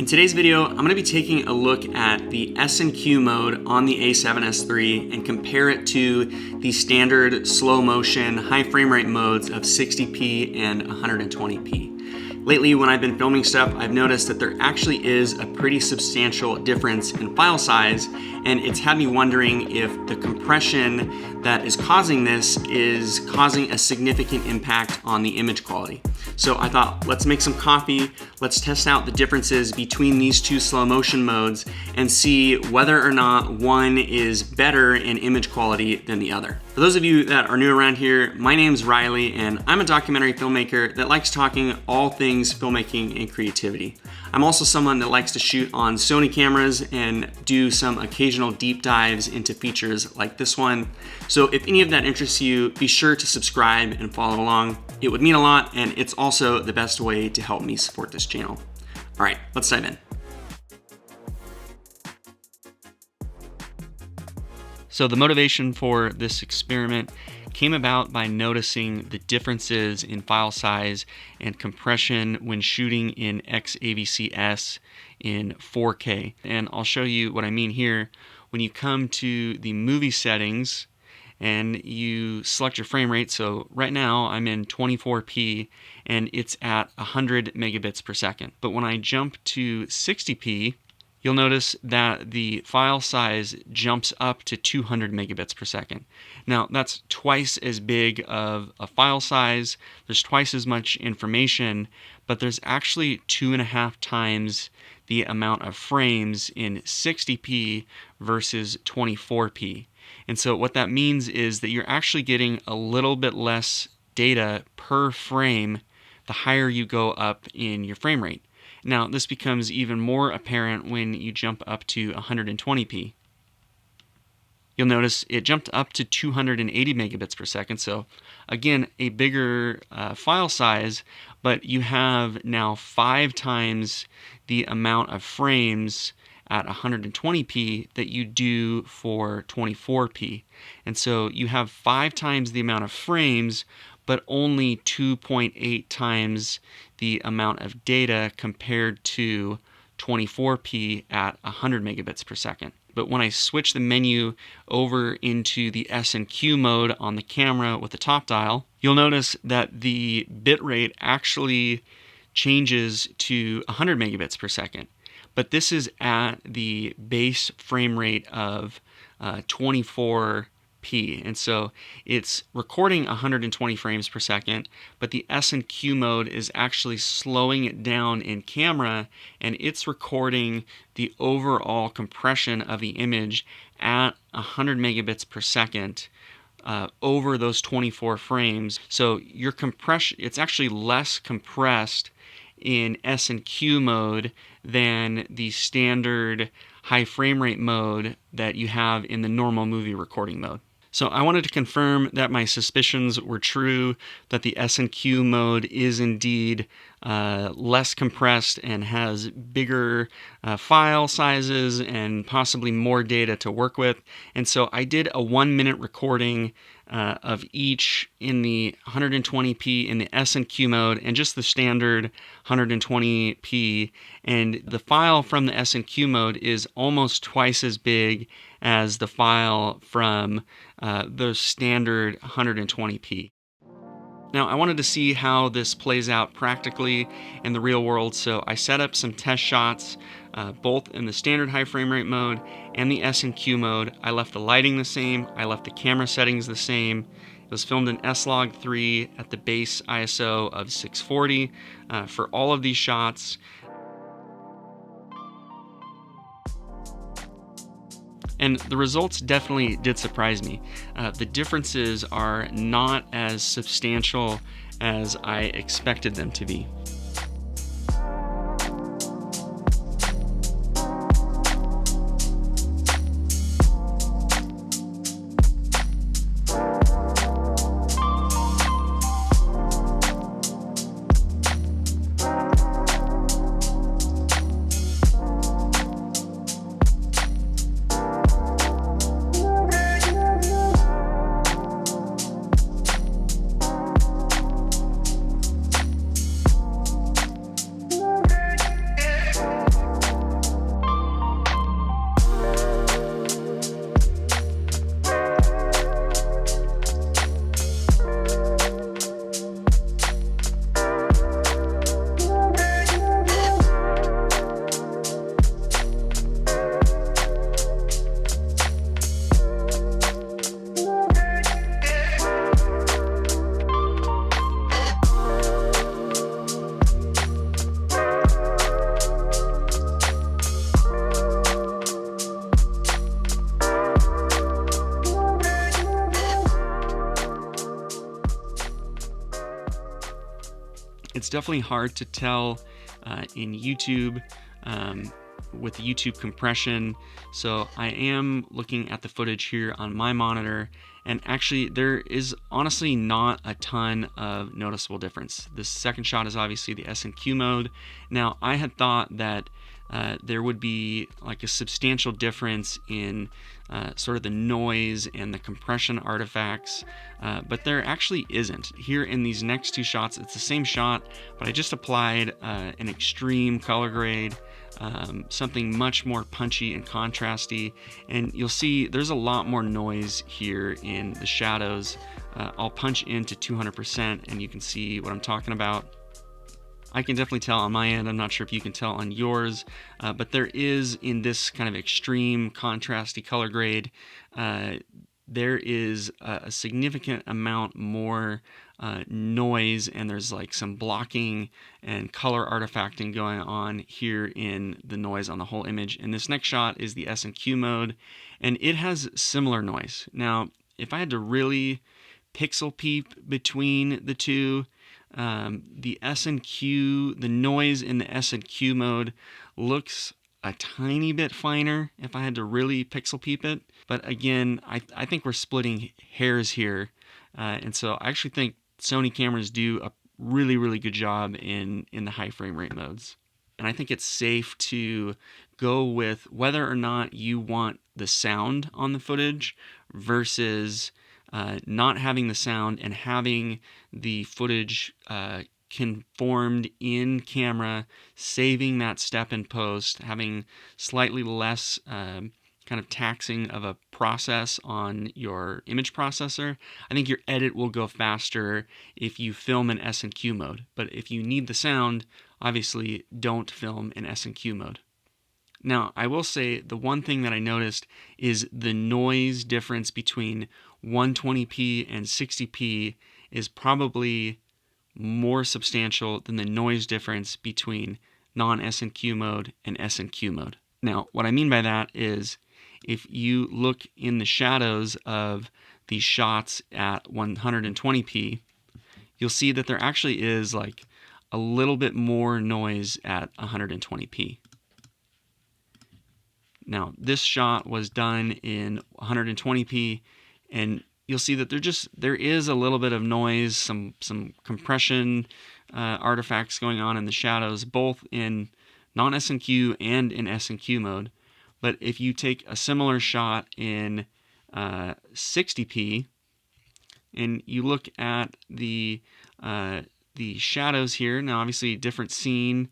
In today's video, I'm going to be taking a look at the S&Q mode on the A7S III and compare it to the standard slow motion high frame rate modes of 60p and 120p. Lately, when I've been filming stuff, I've noticed that there actually is a pretty substantial difference in file size, and it's had me wondering if the compression that is causing this is causing a significant impact on the image quality. So I thought, let's make some coffee, let's test out the differences between these two slow motion modes and see whether or not one is better in image quality than the other. For those of you that are new around here, my name's Riley and I'm a documentary filmmaker that likes talking all things filmmaking and creativity. I'm also someone that likes to shoot on Sony cameras and do some occasional deep dives into features like this one. So if any of that interests you, be sure to subscribe and follow along. It would mean a lot, and it's also the best way to help me support this channel. All right, let's dive in. So the motivation for this experiment came about by noticing the differences in file size and compression when shooting in A7siii in 4K. And I'll show you what I mean here. When you come to the movie settings and you select your frame rate, so right now I'm in 24p and it's at 100 megabits per second. But when I jump to 60p, you'll notice that the file size jumps up to 200 megabits per second. Now, that's twice as big of a file size, there's twice as much information, but there's actually 2.5 times the amount of frames in 60p versus 24p. And so what that means is that you're actually getting a little bit less data per frame the higher you go up in your frame rate. Now, this becomes even more apparent when you jump up to 120p. You'll notice it jumped up to 280 megabits per second, so again, a bigger file size, but you have now 5 times the amount of frames at 120p that you do for 24p. And so you have 5 times the amount of frames, but only 2.8 times the amount of data compared to 24p at 100 megabits per second. But when I switch the menu over into the S&Q mode on the camera with the top dial, you'll notice that the bitrate actually changes to 100 megabits per second. But this is at the base frame rate of 24p. And so it's recording 120 frames per second, but the S&Q mode is actually slowing it down in camera, and it's recording the overall compression of the image at 100 megabits per second over those 24 frames. So your compression, it's actually less compressed in S&Q mode than the standard high frame rate mode that you have in the normal movie recording mode. So I wanted to confirm that my suspicions were true, that the S&Q mode is indeed less compressed and has bigger file sizes and possibly more data to work with. And so I did a 1-minute recording of each in the 120p in the S&Q mode and just the standard 120p. And the file from the S&Q mode is almost twice as big as the file from the standard 120p. Now, I wanted to see how this plays out practically in the real world, so I set up some test shots, both in the standard high frame rate mode and the S&Q mode. I left the lighting the same, I left the camera settings the same. It was filmed in S-Log3 at the base ISO of 640 for all of these shots. And the results definitely did surprise me. The differences are not as substantial as I expected them to be. It's definitely hard to tell in YouTube with the YouTube compression. So I am looking at the footage here on my monitor, and actually there is honestly not a ton of noticeable difference. The second shot is obviously the S&Q mode. Now I had thought that there would be like a substantial difference in sort of the noise and the compression artifacts, but there actually isn't. Here in these next two shots, it's the same shot, but I just applied an extreme color grade, something much more punchy and contrasty, and you'll see there's a lot more noise here in the shadows. I'll punch into 200% and you can see what I'm talking about. I can definitely tell on my end. I'm not sure if you can tell on yours, but there is, in this kind of extreme contrasty color grade, there is a significant amount more noise, and there's like some blocking and color artifacting going on here in the noise on the whole image. And this next shot is the S&Q mode, and it has similar noise. Now, if I had to really pixel peep between the two, the S&Q, the noise in the S&Q mode looks a tiny bit finer if I had to really pixel peep it. But again, I think we're splitting hairs here. And so I actually think Sony cameras do a really, really good job in the high frame rate modes. And I think it's safe to go with whether or not you want the sound on the footage versus not having the sound and having the footage conformed in camera, saving that step in post, having slightly less kind of taxing of a process on your image processor. I think your edit will go faster if you film in S&Q mode. But if you need the sound, obviously don't film in S&Q mode. Now, I will say the one thing that I noticed is the noise difference between 120p and 60p is probably more substantial than the noise difference between non-S&Q mode and S&Q mode. Now, what I mean by that is if you look in the shadows of these shots at 120p, you'll see that there actually is like a little bit more noise at 120p. Now, this shot was done in 120p, and you'll see that there is a little bit of noise, some compression artifacts going on in the shadows, both in non-S&Q and in S&Q mode. But if you take a similar shot in 60p, and you look at the shadows here, now obviously different scene,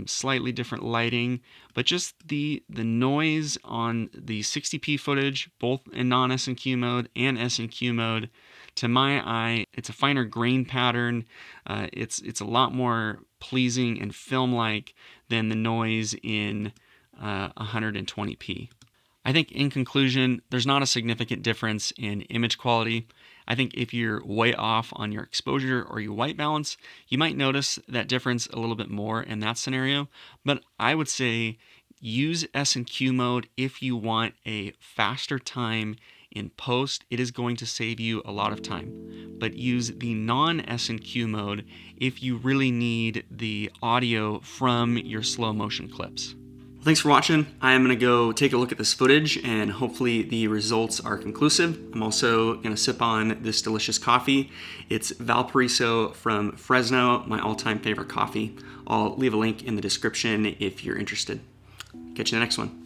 slightly different lighting, but just the noise on the 60p footage, both in non-S&Q mode and S&Q mode, to my eye, it's a finer grain pattern. It's a lot more pleasing and film-like than the noise in 120p. I think in conclusion, there's not a significant difference in image quality. I think if you're way off on your exposure or your white balance, you might notice that difference a little bit more in that scenario. But I would say use S&Q mode if you want a faster time in post. It is going to save you a lot of time. But use the non-S&Q mode if you really need the audio from your slow motion clips. Thanks for watching. I'm going to go take a look at this footage and hopefully the results are conclusive. I'm also going to sip on this delicious coffee. It's Valparaiso from Fresno, my all-time favorite coffee. I'll leave a link in the description if you're interested. Catch you in the next one.